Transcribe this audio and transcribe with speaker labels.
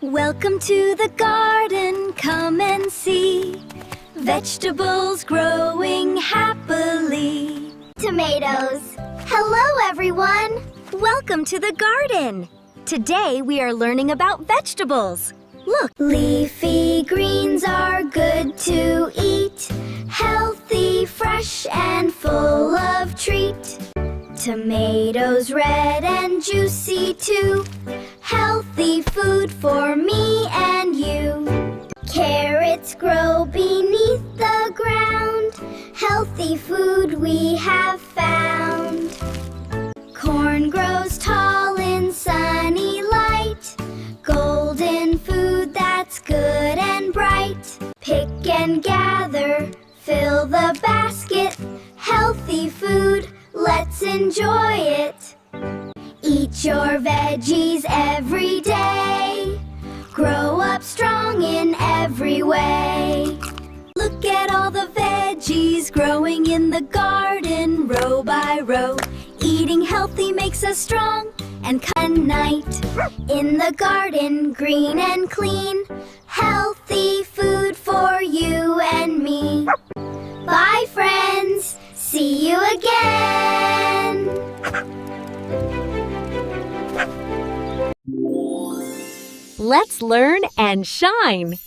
Speaker 1: Welcome to the garden, come and see vegetables growing happily.
Speaker 2: Tomatoes. Hello, everyone.
Speaker 1: Welcome to the garden. Today we are learning about vegetables. Look,
Speaker 2: Leafy greens are good to eat, healthy, fresh, and full of treat. Tomatoes red and juicy too, healthy food for me and you. Carrots grow beneath the ground, healthy food we have found. Corn grows tall in sunny light, golden food that's good and bright. Pick and gather, fill the basket, healthy food, let's enjoy it. Eat your veggies every day, grow up strong in every way. Look at all the veggies growing in the garden, row by row. Eating healthy makes us strong and kind night. In the garden, green and clean, healthy food for you and me. Bye, friends. See you again.
Speaker 1: let's learn and shine.